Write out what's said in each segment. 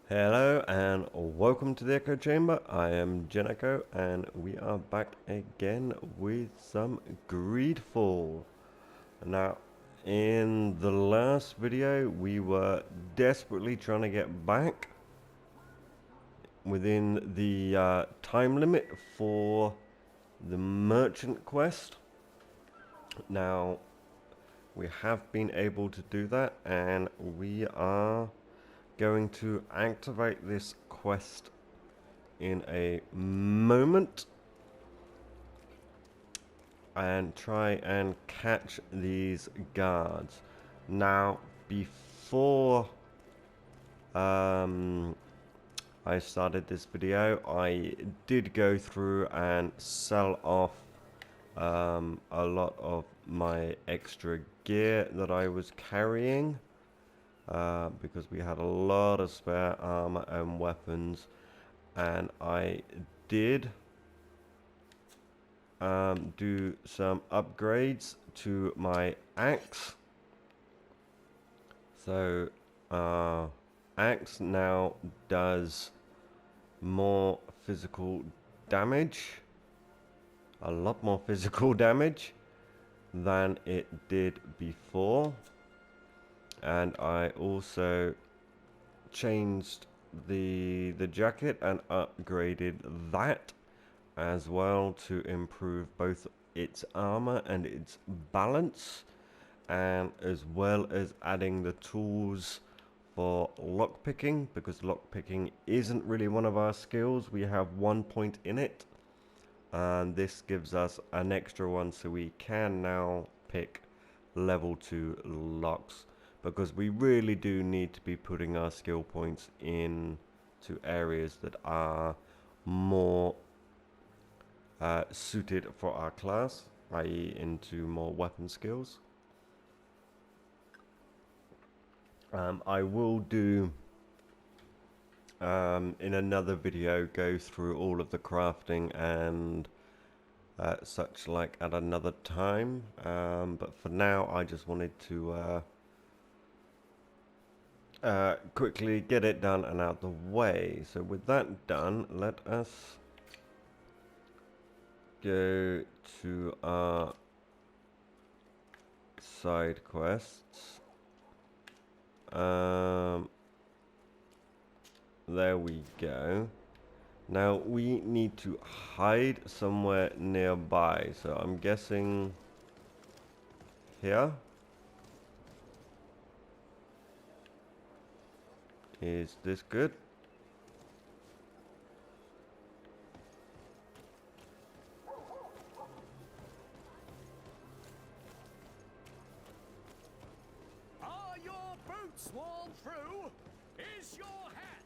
Hello and welcome to the Echo Chamber. I am Echo and we are back again with some GreedFall. Now, in the last video, we were desperately trying to get back within the time limit for the merchant quest. Now, we have been able to do that, and we are going to activate this quest in a moment and try and catch these guards. Now, before I started this video, I did go through and sell off a lot of my extra gear that I was carrying. Because we had a lot of spare armor and weapons, and I did do some upgrades to my axe. So axe now does more physical damage, a lot more physical damage than it did before. And I also changed the jacket and upgraded that as well to improve both its armor and its balance, and as well as adding the tools for lockpicking, because lockpicking isn't really one of our skills. We have 1 point in it, and this gives us an extra one, so we can now pick level 2 locks. Because we really do need to be putting our skill points in to areas that are more suited for our class, i.e. into more weapon skills. I will do in another video go through all of the crafting and such like at another time, but for now I just wanted to quickly get it done and out the way. So with that done, let us go to our side quests. There we go. Now we need to hide somewhere nearby, so I'm guessing here. Is this good? Are your boots worn through? Is your hat?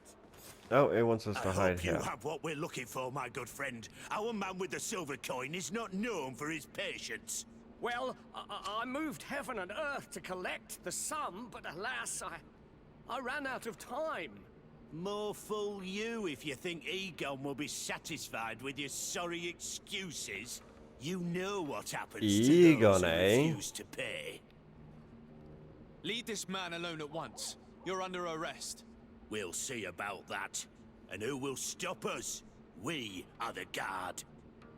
Oh, it wants us to hide here. You have what we're looking for, my good friend. Our man with the silver coin is not known for his patience. Well, I moved heaven and earth to collect the sum, but alas, I ran out of time. More fool you if you think Egon will be satisfied with your sorry excuses. You know what happens to those who refuse to pay. Leave this man alone at once. You're under arrest. We'll see about that. And who will stop us? We are the guard.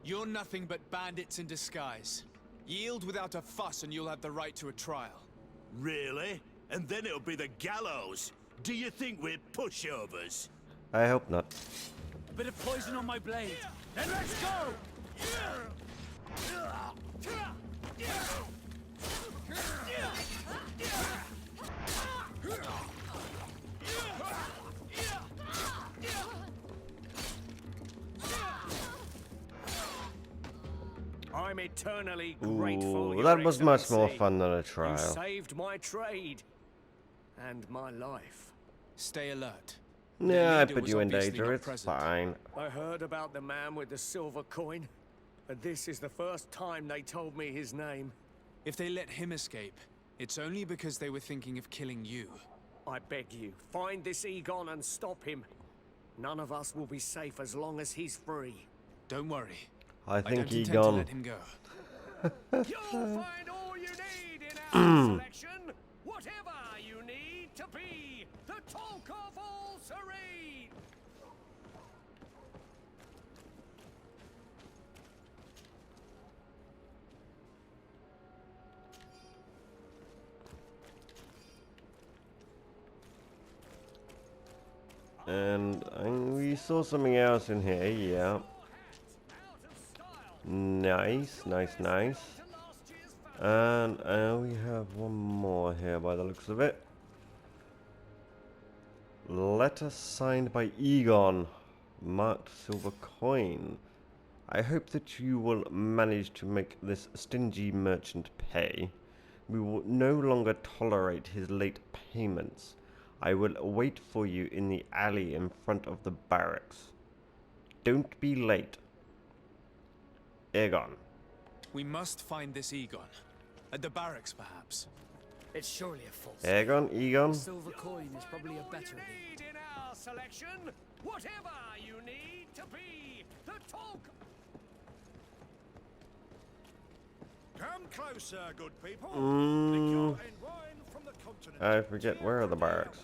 You're nothing but bandits in disguise. Yield without a fuss and you'll have the right to a trial. Really? And then it'll be the gallows. Do you think we're pushovers? I hope not. A bit of poison on my blade. Then let's go! I'm eternally grateful. Ooh, Your that was much more Excellency. fun than a You trial. saved my trade and my life. Stay alert. Yeah, I leader put was you in obviously danger, not it's present. fine. I heard about the man with the silver coin, but this is the first time they told me his name. If they let him escape, it's only because they were thinking of killing you. I beg you, find this Egon and stop him. None of us will be safe as long as he's free. Don't worry. I I think don't he intend to gone. let him go. You'll find all you need in our selection. Whatever you need to be the talk of all Serene. And we saw something else in here, yeah. Nice, nice, nice. And we have one more here by the looks of it. Letter signed by Egon, marked silver coin. I hope that you will manage to make this stingy merchant pay. We will no longer tolerate his late payments. I will wait for you in the alley in front of the barracks. Don't be late. Egon. We must find this Egon. At the barracks, perhaps. It's surely a false. Egon? Silver coin is probably a better lead. In our selection, whatever you need to be the talk. Come closer, good people. Liquor and wine from the continent. I forget, where are the barracks?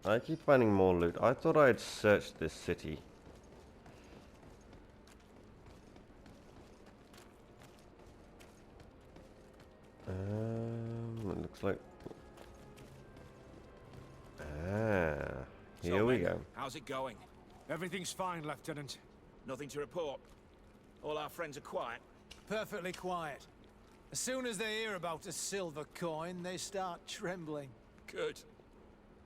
I keep finding more loot. I thought I had searched this city. It looks like... here we go. How's it going? Everything's fine, Lieutenant. Nothing to report. All our friends are quiet. Perfectly quiet. As soon as they hear about a silver coin, they start trembling. Good.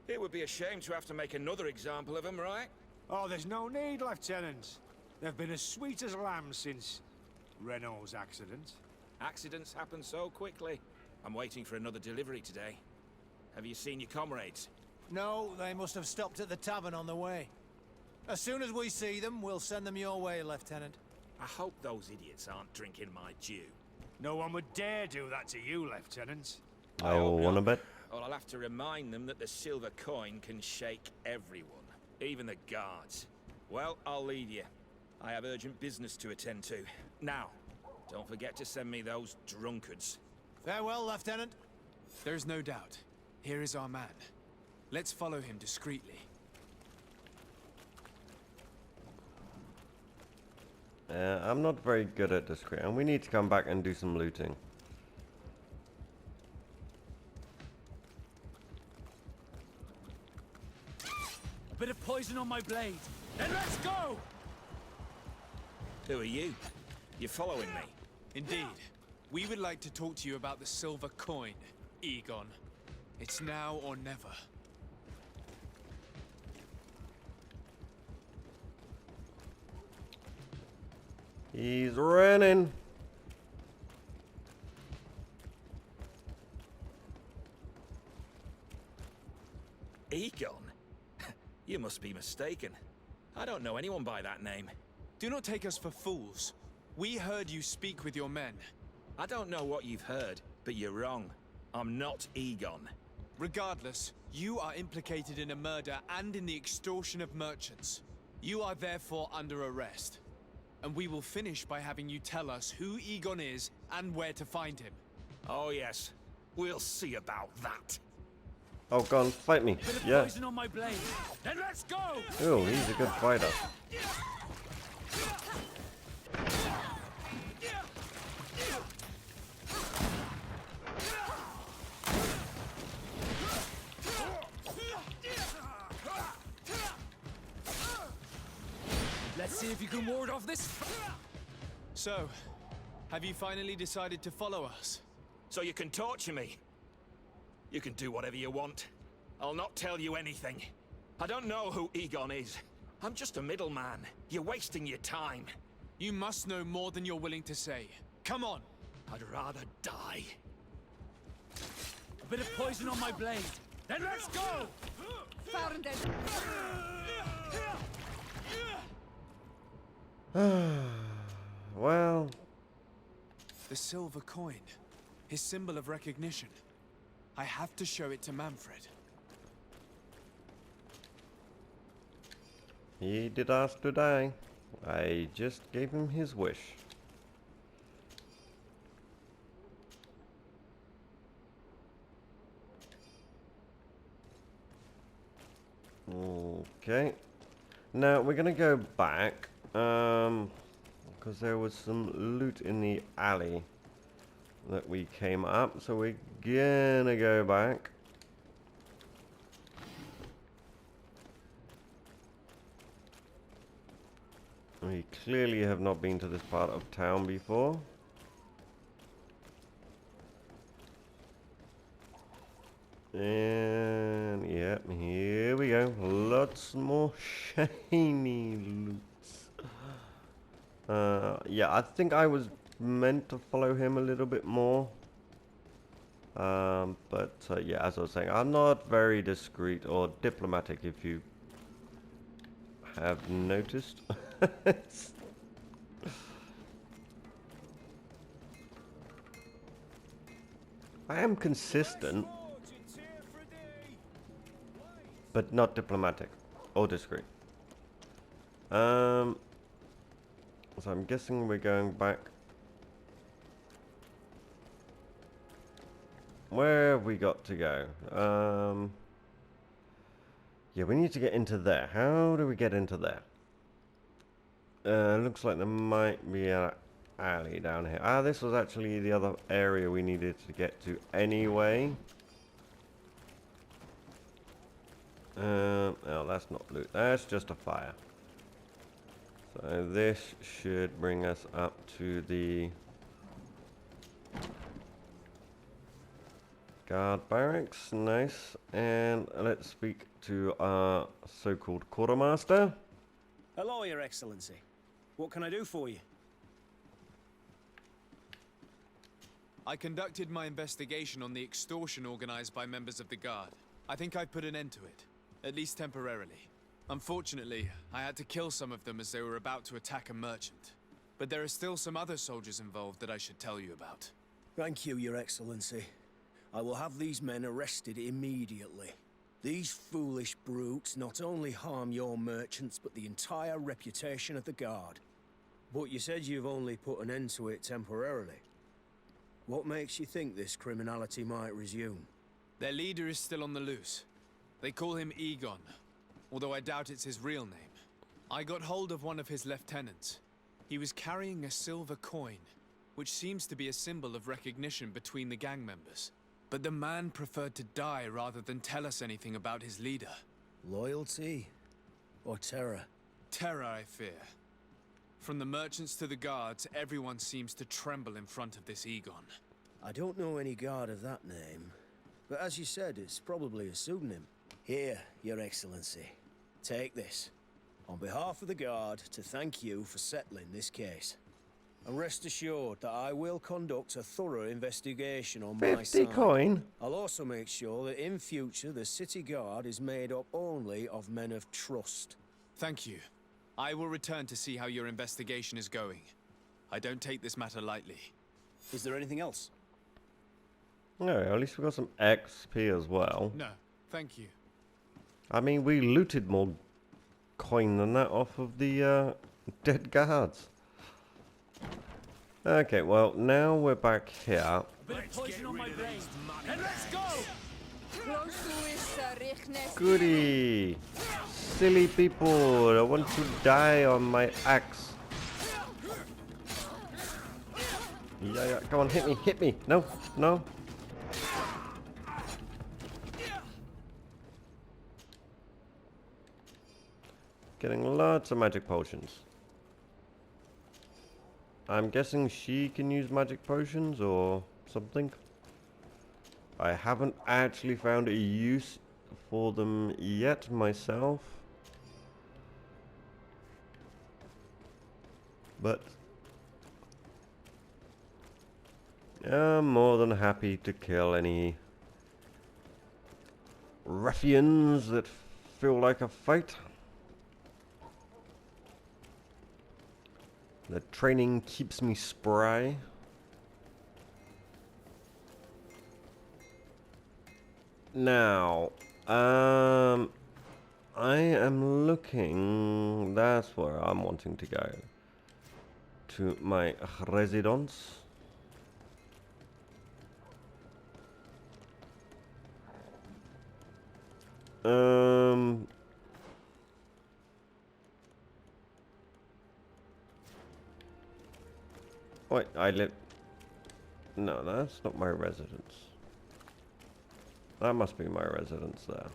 It would be a shame to have to make another example of them, right? Oh, there's no need, Lieutenant. They've been as sweet as lambs since Renault's accident. Accidents happen so quickly. I'm waiting for another delivery today. Have you seen your comrades? No, they must have stopped at the tavern on the way. As soon as we see them, we'll send them your way, Lieutenant. I hope those idiots aren't drinking my dew. No one would dare do that to you, Lieutenant. I want a bit. Well, I'll have to remind them that the silver coin can shake everyone, even the guards. Well, I'll leave you. I have urgent business to attend to. Now, don't forget to send me those drunkards. Farewell, Lieutenant. There's no doubt. Here is our man. Let's follow him discreetly. I'm not very good at discreet, and we need to come back and do some looting. A bit of poison on my blade. Then let's go! Who are you? You're following me? Indeed. We would like to talk to you about the silver coin, Egon. It's now or never. He's running. Egon? You must be mistaken. I don't know anyone by that name. Do not take us for fools. We heard you speak with your men. I don't know what you've heard, but you're wrong. I'm not Egon. Regardless, you are implicated in a murder and in the extortion of merchants. You are therefore under arrest. And we will finish by having you tell us who Egon is and where to find him. Oh yes, we'll see about that. Oh, go on, fight me. Bit of Yeah. poison on my blade. Then let's go! Oh, he's a good fighter. Let's see if you can ward off this. So, have you finally decided to follow us? So you can torture me. You can do whatever you want. I'll not tell you anything. I don't know who Egon is. I'm just a middleman. You're wasting your time. You must know more than you're willing to say. Come on! I'd rather die. A bit of poison on my blade. Then let's go! Well, The silver coin. His symbol of recognition. I have to show it to Manfred. he did ask to die. I just gave him his wish. Okay. Now we're gonna go back, because there was some loot in the alley that we came up, so we're gonna go back We clearly have not been to this part of town before. And yeah, here we go. Lots more shiny loots. Yeah, I think I was meant to follow him a little bit more. But yeah, as I was saying, I'm not very discreet or diplomatic, if you have noticed. I am consistent, but not diplomatic or discreet. So I'm guessing we're going back. Where have we got to go? Yeah, we need to get into there. How do we get into there? Looks like there might be an alley down here. Ah, this was actually the other area we needed to get to anyway. Oh, that's not loot. That's just a fire. So this should bring us up to the guard barracks. Nice. And let's speak to our so-called quartermaster. Hello, Your Excellency. What can I do for you? I conducted my investigation on the extortion organized by members of the Guard. I think I've put an end to it, at least temporarily. Unfortunately, I had to kill some of them as they were about to attack a merchant. But there are still some other soldiers involved that I should tell you about. Thank you, Your Excellency. I will have these men arrested immediately. These foolish brutes not only harm your merchants, but the entire reputation of the Guard. But you said you've only put an end to it temporarily. What makes you think this criminality might resume? Their leader is still on the loose. They call him Egon, although I doubt it's his real name. I got hold of one of his lieutenants. He was carrying a silver coin, which seems to be a symbol of recognition between the gang members. But the man preferred to die rather than tell us anything about his leader. Loyalty? Or terror? Terror, I fear. From the merchants to the guards, everyone seems to tremble in front of this Egon. I don't know any guard of that name. But as you said, it's probably a pseudonym. Here, Your Excellency. Take this. On behalf of the Guard, to thank you for settling this case. And rest assured that I will conduct a thorough investigation on my 50 side. coin? I'll also make sure that in future the City Guard is made up only of men of trust. Thank you. I will return to see how your investigation is going. I don't take this matter lightly. Is there anything else? No, at least we got some XP as well. No, thank you. I mean, we looted more coin than that off of the dead guards. Okay, well, now we're back here. Bit of poison on my brain. And let's go! Goody! Silly people, I want to die on my axe. Yeah, come on, hit me. No, no. Getting lots of magic potions. I'm guessing she can use magic potions or something. I haven't actually found a use for them yet myself. But I'm more than happy to kill any ruffians that feel like a fight. The training keeps me spry. Now, I am looking, that's where I'm wanting to go. To my residence. Wait, I live... No, that's not my residence. That must be my residence there.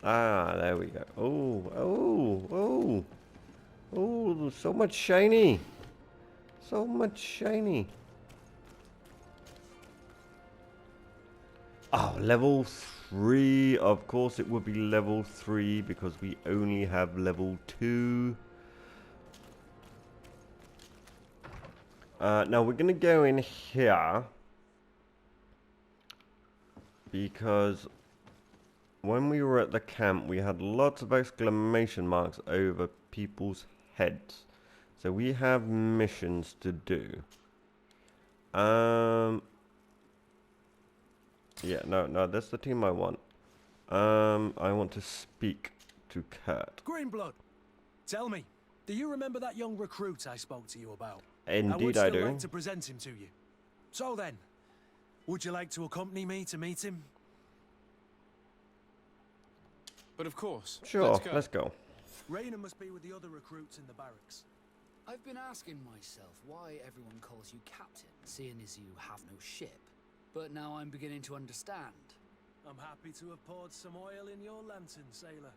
Ah, there we go. Oh. Oh, so much shiny. So much shiny. Oh, level 3. Of course it would be level 3 because we only have level 2. Now we're going to go in here because when we were at the camp we had lots of exclamation marks over people's heads. So we have missions to do. Yeah, no, that's the team I want. I want to speak to Kurt. Greenblood, tell me, do you remember that young recruit I spoke to you about? Indeed I I would still do. like to present him to you. So then, would you like to accompany me to meet him? But of course. Sure, let's go. Raina must be with the other recruits in the barracks. I've been asking myself why everyone calls you captain, seeing as you have no ship. But now I'm beginning to understand. I'm happy to have poured some oil in your lantern, sailor.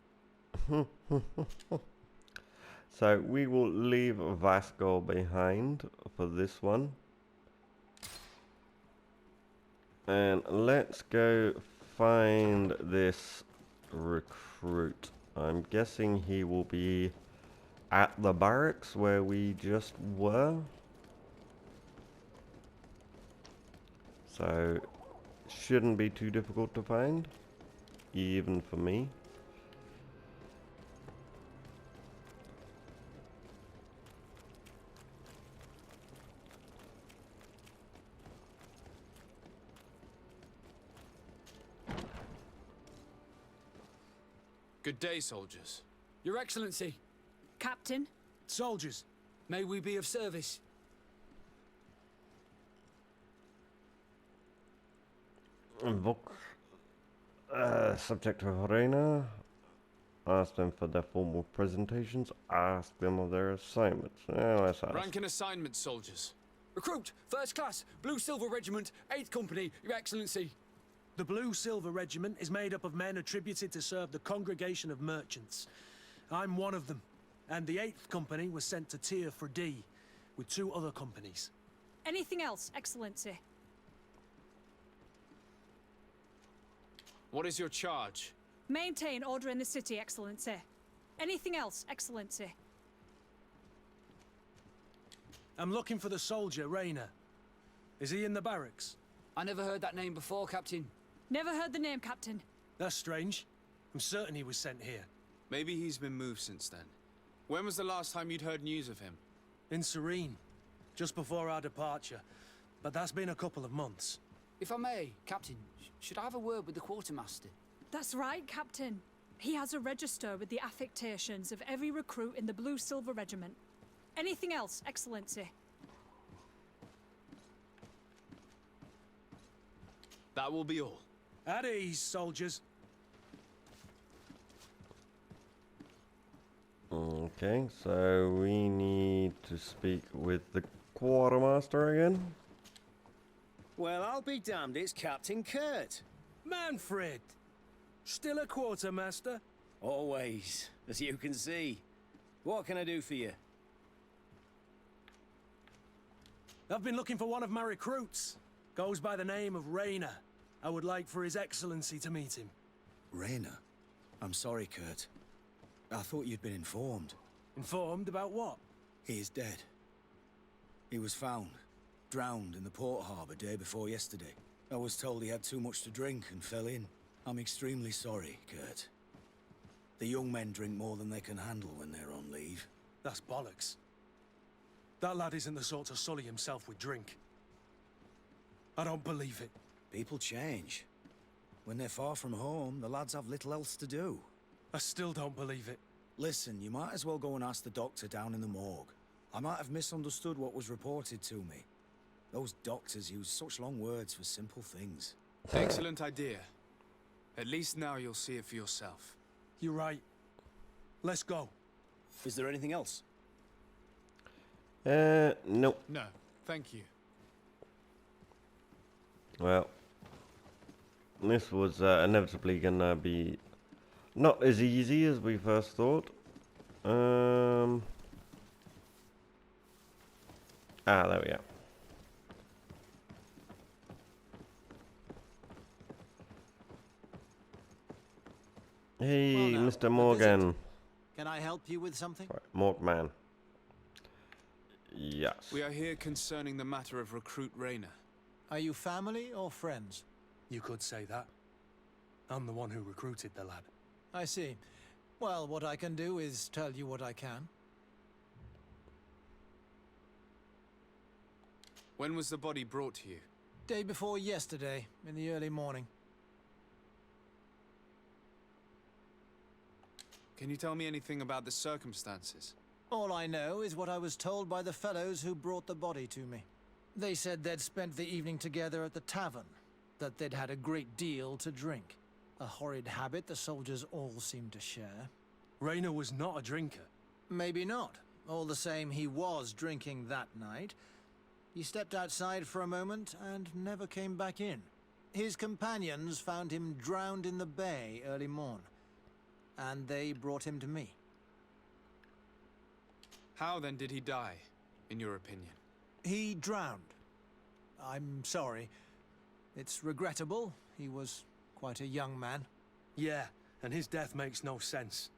So we will leave Vasco behind for this one. And let's go find this recruit. I'm guessing he will be at the barracks where we just were. So shouldn't be too difficult to find, even for me. Good day, soldiers. Your Excellency, Captain, Soldiers, may we be of service? Invoke subject of Reina. Ask them for their formal presentations. Ask them of their assignments. Let's ask. Rank and assignment, soldiers. Recruit, first class, Blue Silver Regiment, 8th Company, Your Excellency. the Blue Silver Regiment is made up of men attributed to serve the Congregation of Merchants. I'm one of them, and the 8th Company was sent to Tier for D, with 2 other companies. anything else, Excellency? What is your charge? Maintain order in the city, Excellency. Anything else, Excellency? I'm looking for the soldier, Raina. Is he in the barracks? I never heard that name before, Captain. Never heard the name, Captain. That's strange. I'm certain he was sent here. Maybe he's been moved since then. When was the last time you'd heard news of him? In Serene, just before our departure. But that's been a couple of months. If I may, Captain, should I have a word with the quartermaster? That's right, Captain. He has a register with the affectations of every recruit in the Blue Silver Regiment. Anything else, Excellency? That will be all. At ease, soldiers. Okay, so we need to speak with the quartermaster again. Well, I'll be damned, it's Captain Kurt. Manfred! Still a quartermaster? Always, as you can see. What can I do for you? I've been looking for one of my recruits. Goes by the name of Raina. I would like for His Excellency to meet him. Raina? I'm sorry, Kurt. I thought you'd been informed. Informed about what? He is dead. He was found, drowned in the port harbour day before yesterday. I was told he had too much to drink and fell in. I'm extremely sorry, Kurt. The young men drink more than they can handle when they're on leave. That's bollocks. That lad isn't the sort to sully himself with drink. I don't believe it. People change. When they're far from home, the lads have little else to do. I still don't believe it. Listen, you might as well go and ask the doctor down in the morgue. I might have misunderstood what was reported to me. Those doctors use such long words for simple things. Excellent idea. At least now you'll see it for yourself. You're right. Let's go. Is there anything else? Nope. No, thank you. Well, this was inevitably gonna be not as easy as we first thought. Ah, there we are. Hey, Well, now, Mr. a Morgan. visit. Can I help you with something? Right, Morgman. Yes. We are here concerning the matter of recruit Rayner. Are you family or friends? You could say that. I'm the one who recruited the lad. I see. Well, what I can do is tell you what I can. When was the body brought to you? Day before yesterday, in the early morning. Can you tell me anything about the circumstances? All I know is what I was told by the fellows who brought the body to me. They said they'd spent the evening together at the tavern, that they'd had a great deal to drink. A horrid habit the soldiers all seemed to share. Rayner was not a drinker. Maybe not. All the same, he was drinking that night. He stepped outside for a moment and never came back in. His companions found him drowned in the bay early morn, and they brought him to me. How then did he die, in your opinion? He drowned. I'm sorry. It's regrettable. He was quite a young man. Yeah, and his death makes no sense.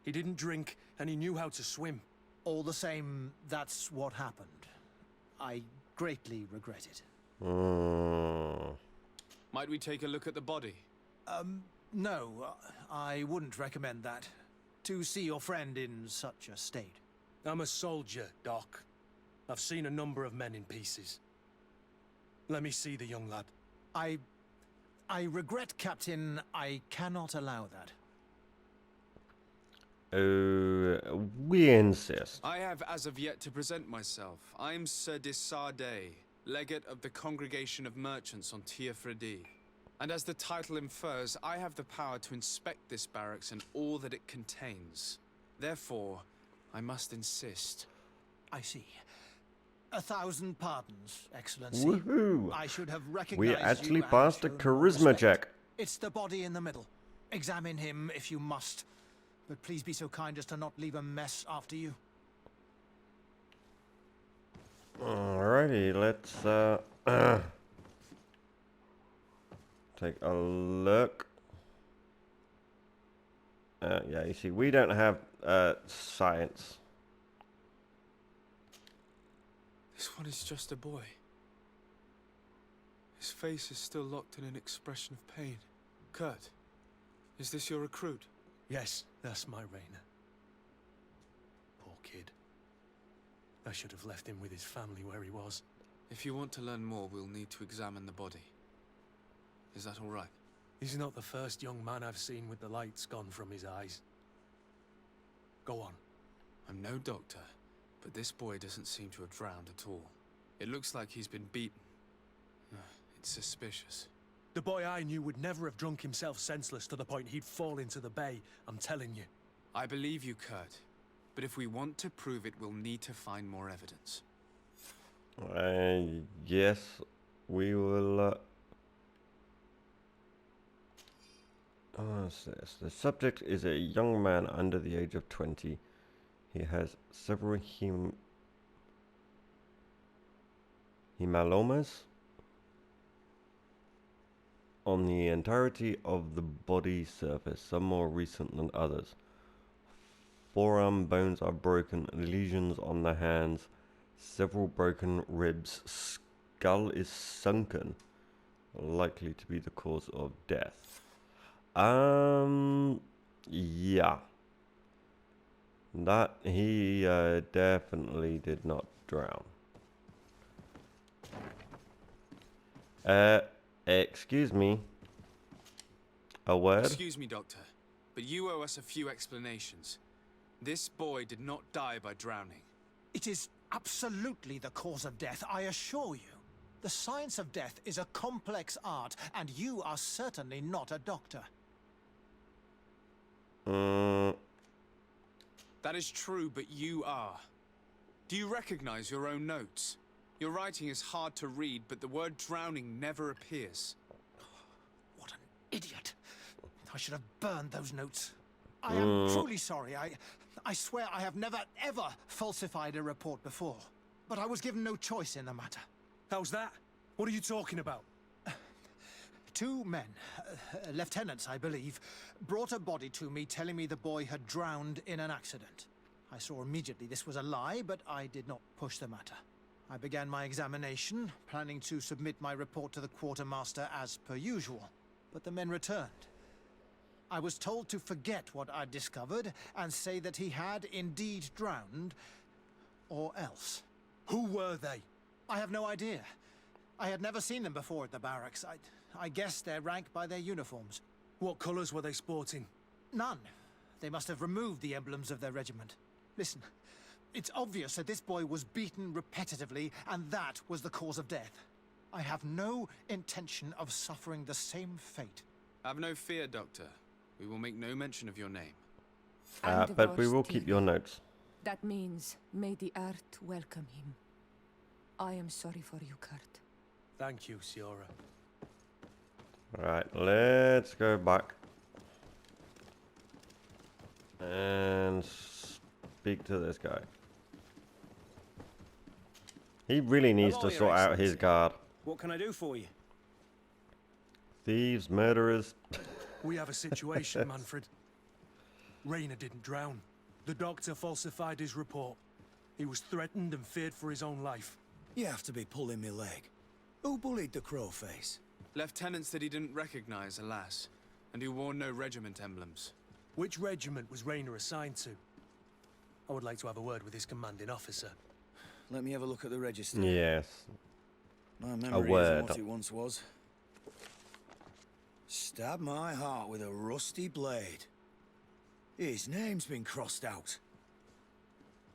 He didn't drink, and he knew how to swim. All the same, that's what happened. I greatly regret it. Might we take a look at the body? No, I wouldn't recommend that. To see your friend in such a state. I'm a soldier, Doc. I've seen a number of men in pieces. Let me see the young lad. I regret, Captain. I cannot allow that. We insist. I have as of yet to present myself. I am Sir Desardet, legate of the Congregation of Merchants on Tir Fredi. And as the title infers, I have the power to inspect this barracks and all that it contains. Therefore, I must insist. I see. 1,000 pardons, Excellency. Woohoo! I should have recognized We actually you and passed a shown charisma respect. check. It's the body in the middle. Examine him if you must. But please be so kind as to not leave a mess after you. Alrighty, let's take a look. Yeah, you see, we don't have science. This one is just a boy. His face is still locked in an expression of pain. Kurt, is this your recruit? Yes, that's my Rayner. Poor kid. I should have left him with his family where he was. If you want to learn more, we'll need to examine the body. Is that all right? He's not the first young man I've seen with the lights gone from his eyes. Go on. I'm no doctor, but this boy doesn't seem to have drowned at all. It looks like he's been beaten. It's suspicious. The boy I knew would never have drunk himself senseless to the point he'd fall into the bay, I'm telling you. I believe you, Kurt. But if we want to prove it, we'll need to find more evidence. Yes, we will. What's this? The subject is a young man under the age of 20. He has several hematomas on the entirety of the body surface, some more recent than others. Forearm bones are broken, lesions on the hands, several broken ribs, skull is sunken, likely to be the cause of death. Yeah. That he definitely did not drown. Excuse me. A word? Excuse me, Doctor, but you owe us a few explanations. This boy did not die by drowning. It is absolutely the cause of death, I assure you. The science of death is a complex art, and you are certainly not a doctor. That is true, but you are. Do you recognize your own notes? Your writing is hard to read, but the word drowning never appears. What an idiot. I should have burned those notes. I am truly sorry. I swear I have never, ever falsified a report before. but I was given no choice in the matter. How's that? What are you talking about? Two men, lieutenants I believe, brought a body to me telling me the boy had drowned in an accident. I saw immediately this was a lie, but I did not push the matter. I began my examination, planning to submit my report to the quartermaster as per usual, but the men returned. I was told to forget what I'd discovered and say that he had indeed drowned, or else. Who were they? I have no idea. I had never seen them before at the barracks. I guessed their rank by their uniforms. What colours were they sporting? None. They must have removed the emblems of their regiment. Listen, it's obvious that this boy was beaten repetitively, and that was the cause of death. I have no intention of suffering the same fate. Have no fear, Doctor. We will make no mention of your name. But we will keep your notes. That means, may the earth welcome him. I am sorry for you, Kurt. Thank you, Siora. Right, let's go back and speak to this guy. He really needs to sort out his guard. What can I do for you? Thieves, murderers. We have a situation, Manfred. Rayner didn't drown. The doctor falsified his report. He was threatened and feared for his own life. You have to be pulling me leg. Who bullied the crowface? Lieutenants that he didn't recognize, alas, and who wore no regiment emblems. Which regiment was Rayner assigned to? I would like to have a word with his commanding officer. Let me have a look at the register. Yes. My memory isn't what it once was. Stab my heart with a rusty blade. His name's been crossed out.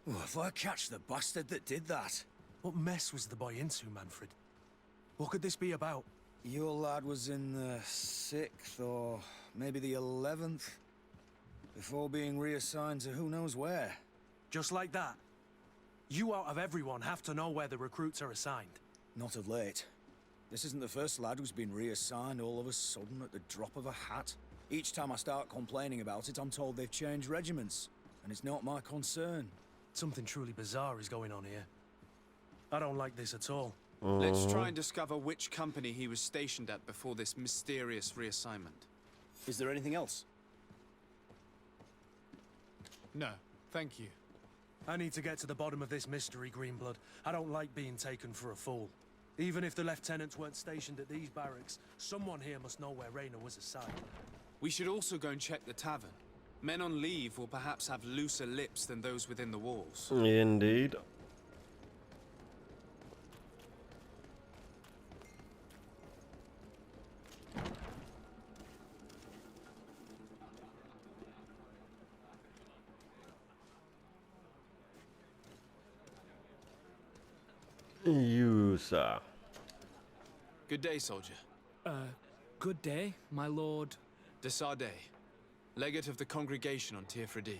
Oh, if I catch the bastard that did that. What mess was the boy into, Manfred? What could this be about? Your lad was in the 6th or maybe the 11th before being reassigned to who knows where. Just like that? You out of everyone have to know where the recruits are assigned. Not of late. This isn't the first lad who's been reassigned all of a sudden at the drop of a hat. Each time I start complaining about it, I'm told they've changed regiments, and it's not my concern. Something truly bizarre is going on here. I don't like this at all. Let's try and discover which company he was stationed at before this mysterious reassignment. Is there anything else? No, thank you. I need to get to the bottom of this mystery, Greenblood. I don't like being taken for a fool. Even if the lieutenants weren't stationed at these barracks, someone here must know where Rayner was assigned. We should also go and check the tavern. Men on leave will perhaps have looser lips than those within the walls. Indeed. You, sir. Good day, soldier. Good day, my lord. De Sardet, legate of the congregation on Tier-Fredy.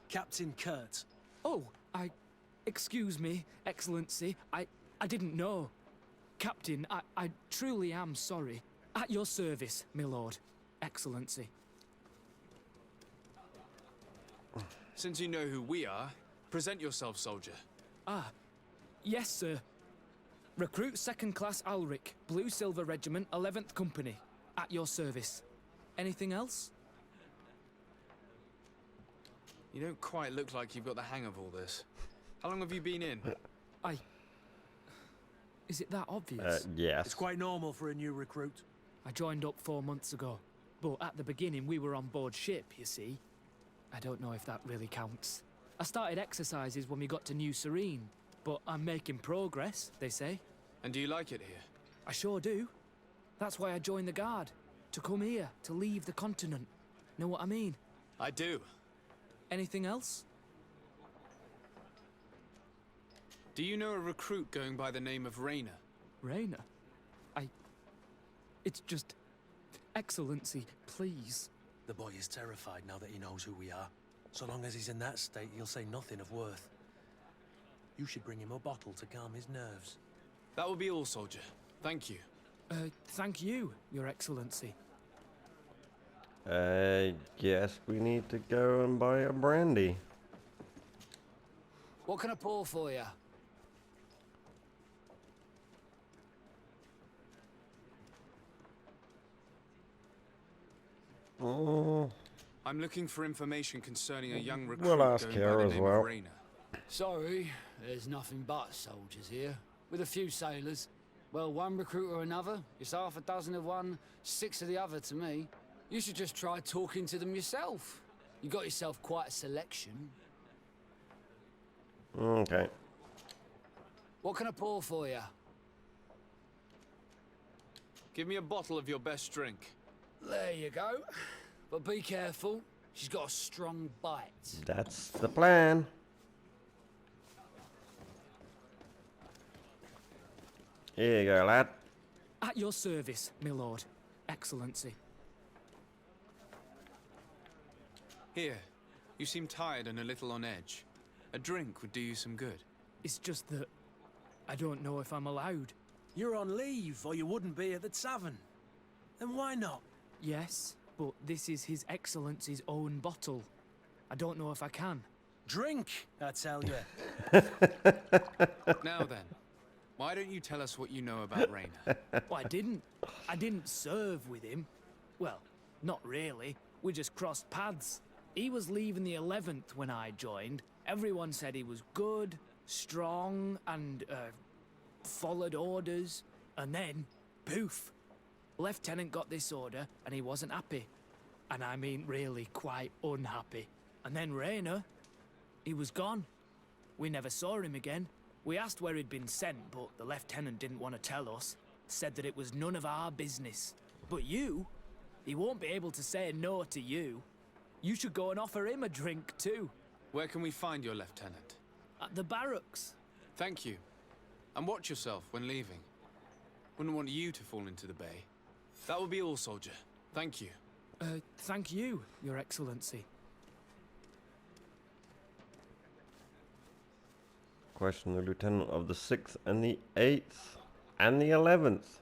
Captain Kurt. Oh, excuse me, Excellency. I didn't know. Captain, I truly am sorry. At your service, my lord. Excellency. Since you know who we are, present yourself, soldier. Yes, sir. Recruit 2nd Class Alric, Blue Silver Regiment, 11th Company. At your service. Anything else? You don't quite look like you've got the hang of all this. How long have you been in? Is it that obvious? Yes. It's quite normal for a new recruit. I joined up 4 months ago. But at the beginning, we were on board ship, you see. I don't know if that really counts. I started exercises when we got to New Serene. But I'm making progress, they say. And do you like it here? I sure do. That's why I joined the Guard. To come here, to leave the continent. Know what I mean? I do. Anything else? Do you know a recruit going by the name of Rayner? Rayner? It's just... Excellency, please. The boy is terrified now that he knows who we are. So long as he's in that state, he'll say nothing of worth. You should bring him a bottle to calm his nerves. That will be all, soldier. Thank you. Thank you, Your Excellency. Guess we need to go and buy a brandy. What can I pour for you? Oh, I'm looking for information concerning a young recruit we'll ask going by her the as name well. of Rainer. Sorry, there's nothing but soldiers here, with a few sailors. Well, one recruit or another, it's half a dozen of one, 6 of the other to me. You should just try talking to them yourself. You got yourself quite a selection. Okay. What can I pour for you? Give me a bottle of your best drink. There you go. But be careful, she's got a strong bite. That's the plan. Here you go, lad. At your service, my lord. Excellency. Here, you seem tired and a little on edge. A drink would do you some good. It's just that I don't know if I'm allowed. You're on leave, or you wouldn't be at the tavern. Then why not? Yes, but this is His Excellency's own bottle. I don't know if I can. Drink, I tell you. Now then, why don't you tell us what you know about Rainer? Well, I didn't serve with him. Well, not really. We just crossed paths. He was leaving the 11th when I joined. Everyone said he was good, strong, and, followed orders. And then, poof. Lieutenant got this order, and he wasn't happy. And I mean really quite unhappy. And then Rainer, he was gone. We never saw him again. We asked where he'd been sent, but the lieutenant didn't want to tell us. Said that it was none of our business. But you, he won't be able to say no to you. You should go and offer him a drink too. Where can we find your lieutenant? At the barracks. Thank you. And watch yourself when leaving. Wouldn't want you to fall into the bay. That will be all, soldier. Thank you. Thank you, Your Excellency. Question the lieutenant of the 6th and the 8th and the 11th.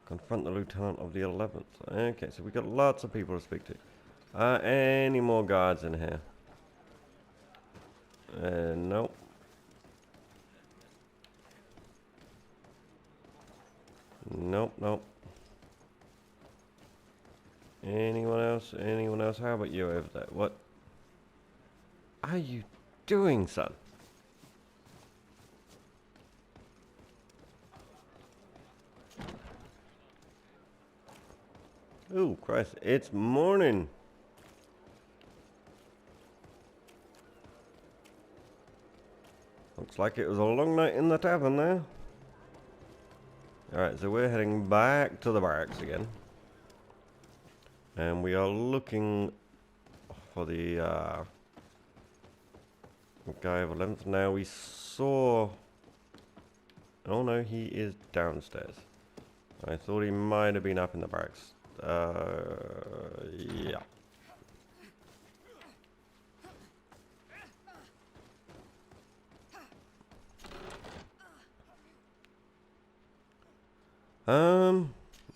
Confront the lieutenant of the 11th. Okay, so we've got lots of people to speak to. Any more guards in here? Nope. Nope, nope. Anyone else? Anyone else? How about you over there? What are you doing, son? Oh, Christ, it's morning. Looks like it was a long night in the tavern there. Alright, so we're heading back to the barracks again. And we are looking for the guy of 11th. Now we saw... Oh no, he is downstairs. I thought he might have been up in the barracks. Yeah.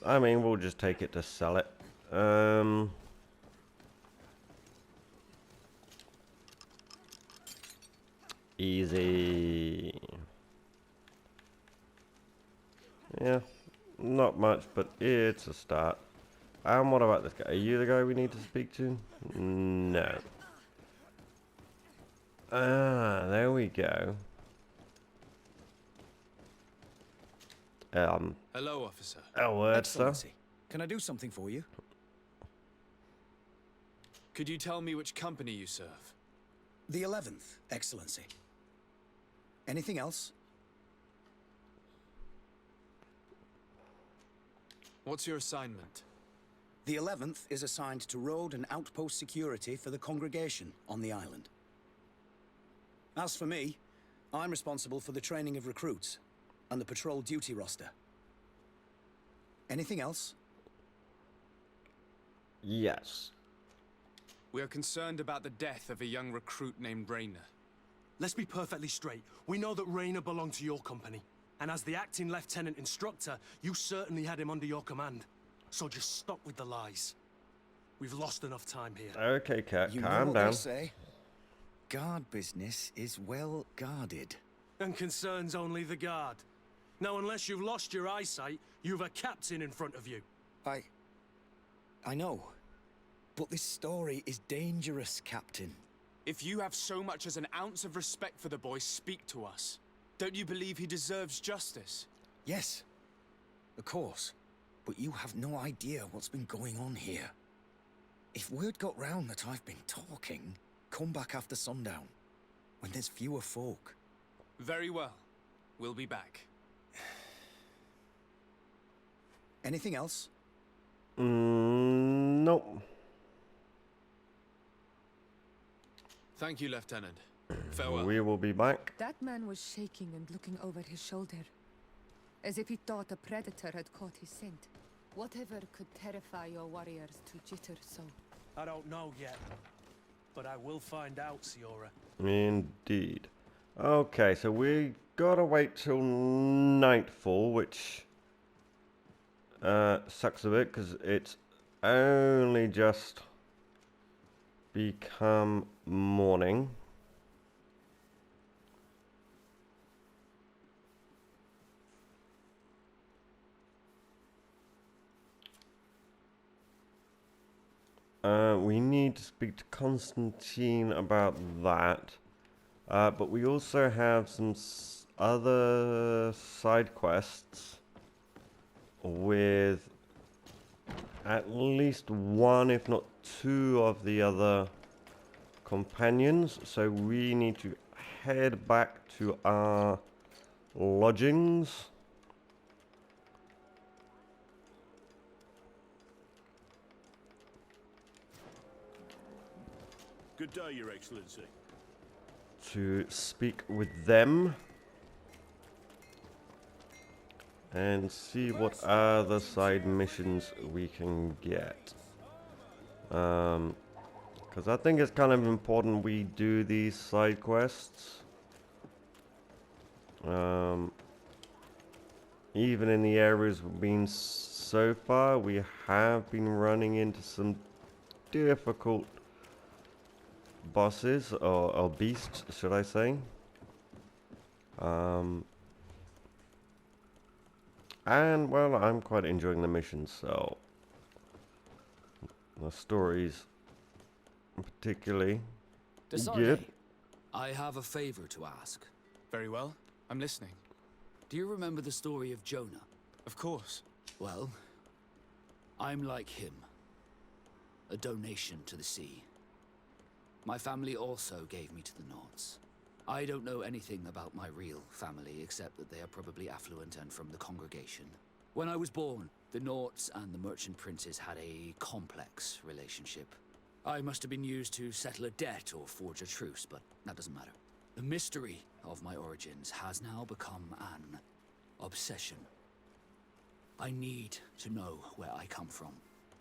I mean, we'll just take it to sell it. Easy. Yeah, not much, but it's a start. And what about this guy? Are you the guy we need to speak to? No. Ah, there we go. Hello, officer. A word, sir. Excellency, can I do something for you? Could you tell me which company you serve? The 11th, Excellency. Anything else? What's your assignment? The 11th is assigned to road and outpost security for the congregation on the island. As for me, I'm responsible for the training of recruits and the patrol duty roster. Anything else? Yes. We are concerned about the death of a young recruit named Rainer. Let's be perfectly straight. We know that Rainer belonged to your company. And as the acting lieutenant instructor, you certainly had him under your command. So just stop with the lies. We've lost enough time here. Okay, Cat, You know calm what down. they say? Guard business is well guarded. And concerns only the guard. Now, unless you've lost your eyesight, you've a captain in front of you. I know. But this story is dangerous, Captain. If you have so much as an ounce of respect for the boy, speak to us. Don't you believe he deserves justice? Yes, of course. But you have no idea what's been going on here. If word got round that I've been talking, come back after sundown, when there's fewer folk. Very well. We'll be back. Anything else? Nope. Thank you, Lieutenant. Farewell. We will be back. That man was shaking and looking over his shoulder, as if he thought a predator had caught his scent. Whatever could terrify your warriors to jitter so? I don't know yet, but I will find out, Siora. Indeed. Okay, so we gotta wait till nightfall, which sucks a bit because it's only just become morning. We need to speak to Constantine about that. But we also have some other side quests with at least one, if not two, of the other companions. So we need to head back to our lodgings. Good day, Your Excellency. To speak with them and see what other side missions we can get. Because I think it's kind of important we do these side quests. Even in the areas we've been so far, we have been running into some difficult bosses, or beasts, should I say. And, well, I'm quite enjoying the mission, so the story's particularly good. I have a favor to ask. Very well. I'm listening. Do you remember the story of Jonah? Of course. Well, I'm like him. A donation to the sea. My family also gave me to the Nords. I don't know anything about my real family, except that they are probably affluent and from the congregation. When I was born, the Nords and the merchant princes had a complex relationship. I must have been used to settle a debt or forge a truce, but that doesn't matter. The mystery of my origins has now become an obsession. I need to know where I come from.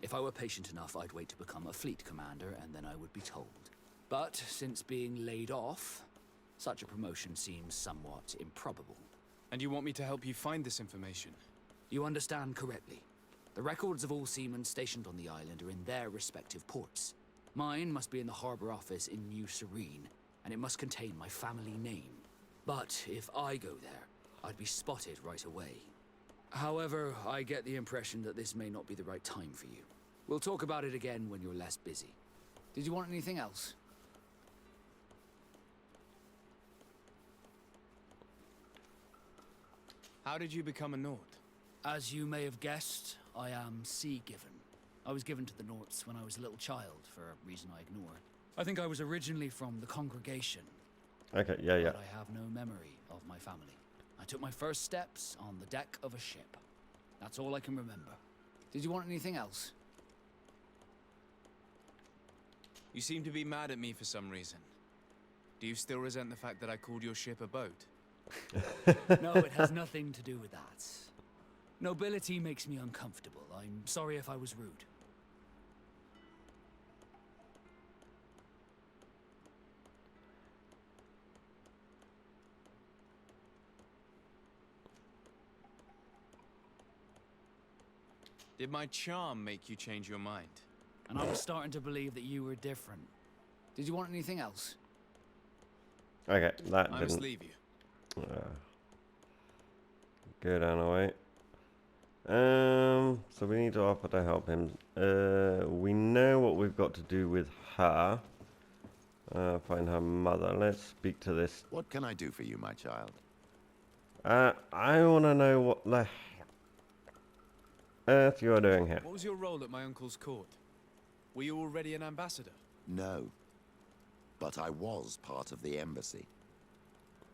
If I were patient enough, I'd wait to become a fleet commander, and then I would be told. But since being laid off, such a promotion seems somewhat improbable. And you want me to help you find this information? You understand correctly. The records of all seamen stationed on the island are in their respective ports. Mine must be in the harbor office in New Serene, and it must contain my family name. But if I go there, I'd be spotted right away. However, I get the impression that this may not be the right time for you. We'll talk about it again when you're less busy. Did you want anything else? How did you become a Nord? As you may have guessed, I am sea-given. I was given to the Nords when I was a little child, for a reason I ignore. I think I was originally from the congregation. Okay, yeah. But I have no memory of my family. I took my first steps on the deck of a ship. That's all I can remember. Did you want anything else? You seem to be mad at me for some reason. Do you still resent the fact that I called your ship a boat? No, it has nothing to do with that. Nobility makes me uncomfortable. I'm sorry if I was rude. Did my charm make you change your mind? And I was starting to believe that you were different. Did you want anything else? Okay, that I didn't... must leave you. Good, anyway. So we need to offer to help him. We know what we've got to do with her. Find her mother. Let's speak to this. What can I do for you, my child? I want to know what the earth you're doing here. What was your role at my uncle's court? Were you already an ambassador? No. But I was part of the embassy.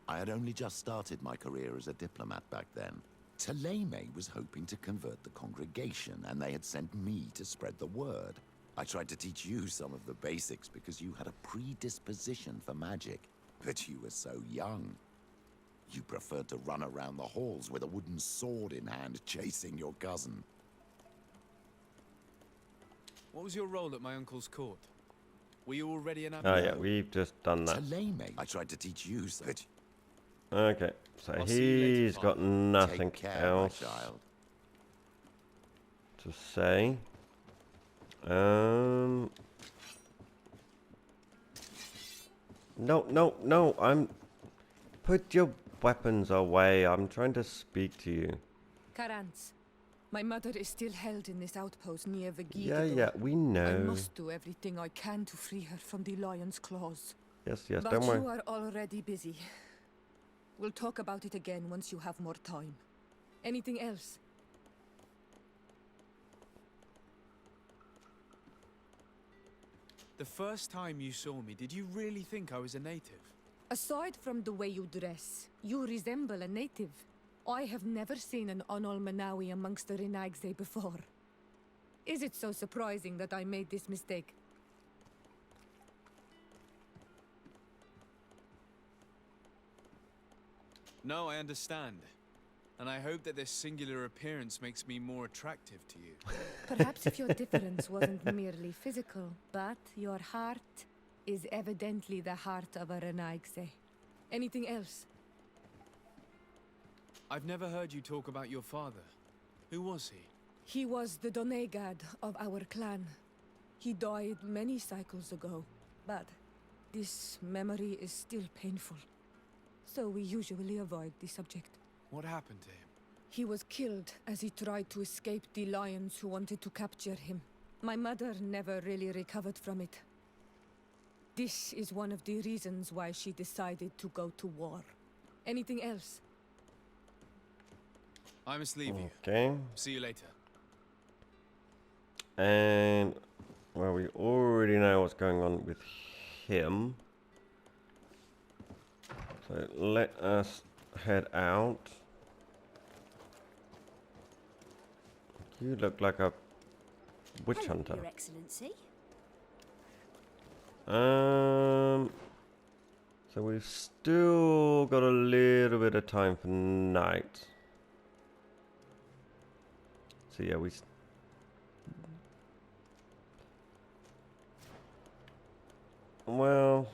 I had only just started my career as a diplomat back then. Thélème was hoping to convert the congregation, and they had sent me to spread the word. I tried to teach you some of the basics because you had a predisposition for magic. But you were so young. You preferred to run around the halls with a wooden sword in hand, chasing your cousin. What was your role at my uncle's court? Were you already an Oh ambassador? yeah, we've just done that. Thélème, I tried to teach you such. Okay, so I'll see you later, he's got Father. nothing Take care, else my child. to say. No, I'm... Put your weapons away, I'm trying to speak to you. Karantz, my mother is still held in this outpost near Yeah, Vegeta. yeah, we I know. must do everything I can to free her from the lion's claws. Yes, But don't worry. you are already busy. We'll talk about it again once you have more time. Anything else? The first time you saw me, did you really think I was a native? Aside from the way you dress, you resemble a native. I have never seen an Onol Manawi amongst the Renaigse before. Is it so surprising that I made this mistake? No, I understand. And I hope that this singular appearance makes me more attractive to you. Perhaps if your difference wasn't merely physical, but your heart is evidently the heart of a Renaigse. Anything else? I've never heard you talk about your father. Who was he? He was the Donegad of our clan. He died many cycles ago, but this memory is still painful. So we usually avoid the subject. What happened to him? He was killed as he tried to escape the lions who wanted to capture him. My mother never really recovered from it. This is one of the reasons why she decided to go to war. Anything else? I must leave you. Okay. See you later. And, well, we already know what's going on with him. So let us head out. You look like a witch Hello, hunter. Your Excellency. So we've still got a little bit of time for night. So yeah, well,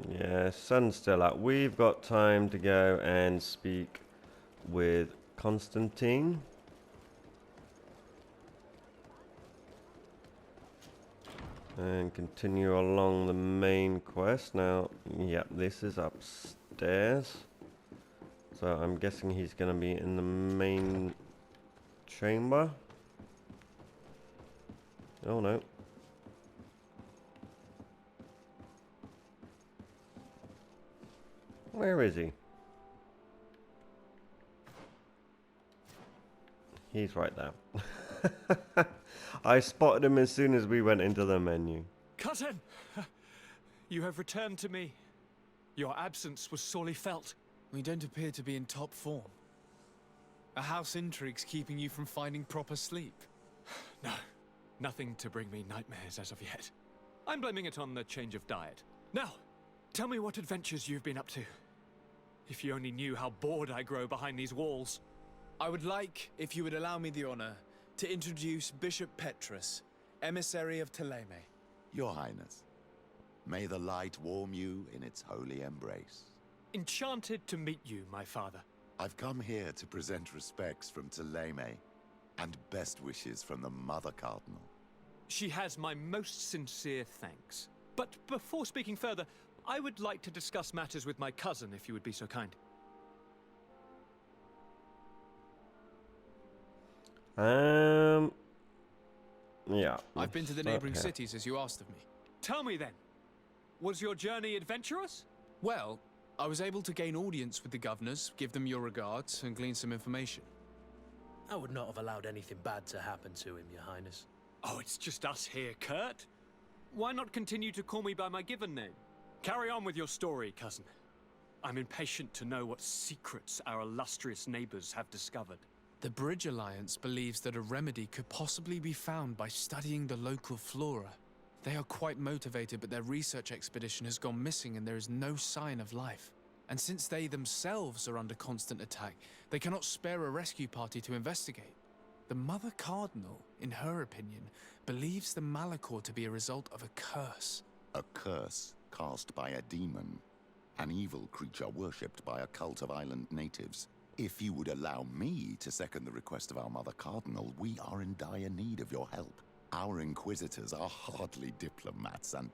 yeah, sun's still up. We've got time to go and speak with Constantine. And continue along the main quest. Now, yep, this is upstairs. So I'm guessing he's going to be in the main chamber. Oh no. Where is he? He's right there. I spotted him as soon as we went into the menu. Cousin! You have returned to me. Your absence was sorely felt. We don't appear to be in top form. A house intrigue's keeping you from finding proper sleep. No, nothing to bring me nightmares as of yet. I'm blaming it on the change of diet. Now, tell me what adventures you've been up to. If you only knew how bored I grow behind these walls. I would like, if you would allow me the honor, to introduce Bishop Petrus, emissary of Thélème. Your Highness, may the light warm you in its holy embrace. Enchanted to meet you, my father. I've come here to present respects from Thélème and best wishes from the Mother Cardinal. She has my most sincere thanks. But before speaking further, I would like to discuss matters with my cousin, if you would be so kind. Yeah. I've been to the neighboring cities as you asked of me. Tell me then, was your journey adventurous? Well, I was able to gain audience with the governors, give them your regards, and glean some information. I would not have allowed anything bad to happen to him, Your Highness. Oh, it's just us here, Kurt. Why not continue to call me by my given name? Carry on with your story, cousin. I'm impatient to know what secrets our illustrious neighbors have discovered. The Bridge Alliance believes that a remedy could possibly be found by studying the local flora. They are quite motivated, but their research expedition has gone missing and there is no sign of life. And since they themselves are under constant attack, they cannot spare a rescue party to investigate. The Mother Cardinal, in her opinion, believes the Malachor to be a result of a curse. A curse cast by a demon. An evil creature worshipped by a cult of island natives. If you would allow me to second the request of our Mother Cardinal, we are in dire need of your help. Our inquisitors are hardly diplomats and...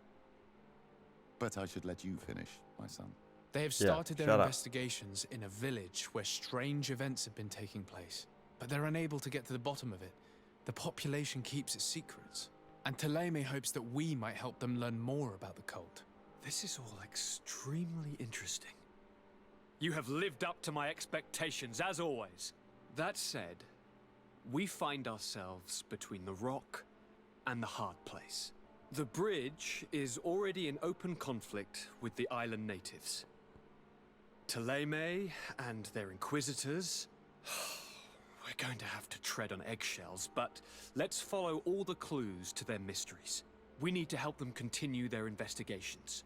But I should let you finish, my son. They have started their investigations in a village where strange events have been taking place, but they're unable to get to the bottom of it. The population keeps its secrets, and Thélème hopes that we might help them learn more about the cult. This is all extremely interesting. You have lived up to my expectations, as always. That said, we find ourselves between the rock and the hard place. The bridge is already in open conflict with the island natives. Thélème and their inquisitors... We're going to have to tread on eggshells, but let's follow all the clues to their mysteries. We need to help them continue their investigations.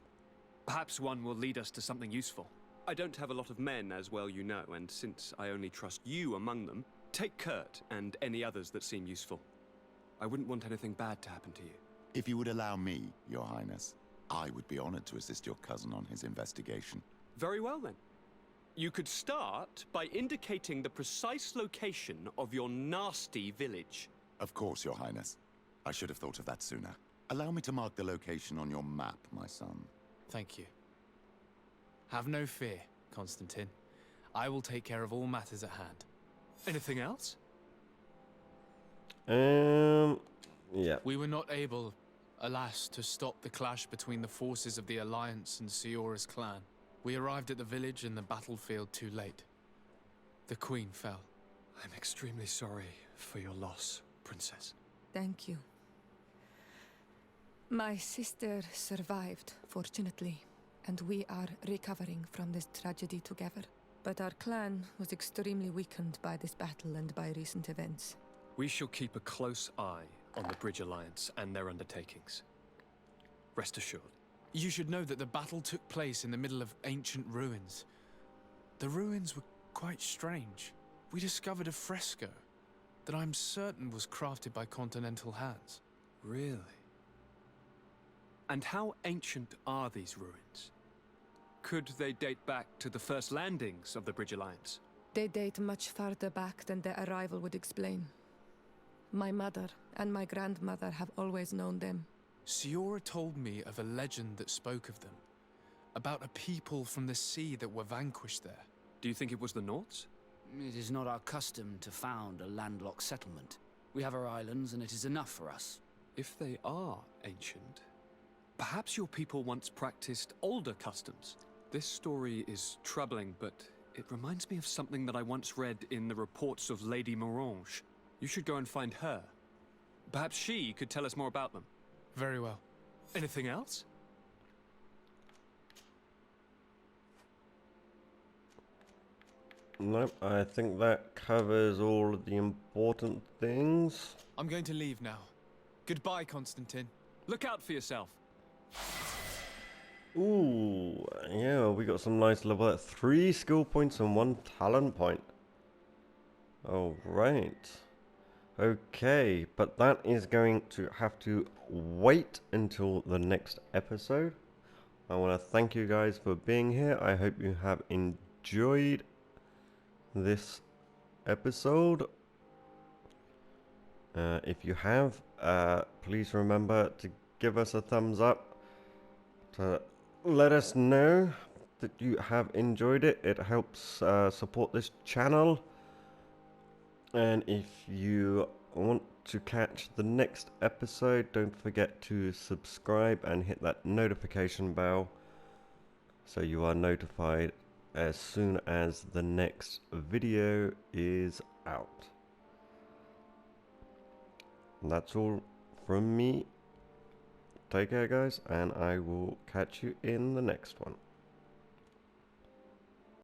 Perhaps one will lead us to something useful. I don't have a lot of men, as well you know, and since I only trust you among them, take Kurt and any others that seem useful. I wouldn't want anything bad to happen to you. If you would allow me, Your Highness, I would be honored to assist your cousin on his investigation. Very well, then. You could start by indicating the precise location of your nasty village. Of course, Your Highness. I should have thought of that sooner. Allow me to mark the location on your map, my son. Thank you. Have no fear, Constantine. I will take care of all matters at hand. Anything else? Yeah. We were not able, alas, to stop the clash between the forces of the Alliance and Siora's clan. We arrived at the village and the battlefield too late. The Queen fell. I'm extremely sorry for your loss, Princess. Thank you. My sister survived, fortunately, and we are recovering from this tragedy together. But our clan was extremely weakened by this battle and by recent events. We shall keep a close eye on the Bridge Alliance and their undertakings. Rest assured. You should know that the battle took place in the middle of ancient ruins. The ruins were quite strange. We discovered a fresco that I'm certain was crafted by continental hands. Really? And how ancient are these ruins? Could they date back to the first landings of the Bridge Alliance? They date much farther back than their arrival would explain. My mother and my grandmother have always known them. Siora told me of a legend that spoke of them, about a people from the sea that were vanquished there. Do you think it was the Nauts? It is not our custom to found a landlocked settlement. We have our islands, and it is enough for us. If they are ancient, perhaps your people once practiced older customs. This story is troubling, but it reminds me of something that I once read in the reports of Lady Morange. You should go and find her. Perhaps she could tell us more about them. Very well. Anything else? Nope, I think that covers all of the important things. I'm going to leave now. Goodbye, Constantine. Look out for yourself. Ooh, yeah, we got some nice level at 3 skill points and 1 talent point. Alright. Okay, but that is going to have to wait until the next episode. I want to thank you guys for being here. I hope you have enjoyed this episode. If you have, please remember to give us a thumbs up to let us know that you have enjoyed it. It helps support this channel. And if you want to catch the next episode, don't forget to subscribe and hit that notification bell so you are notified as soon as the next video is out. And that's all from me. Take care, guys, and I will catch you in the next one.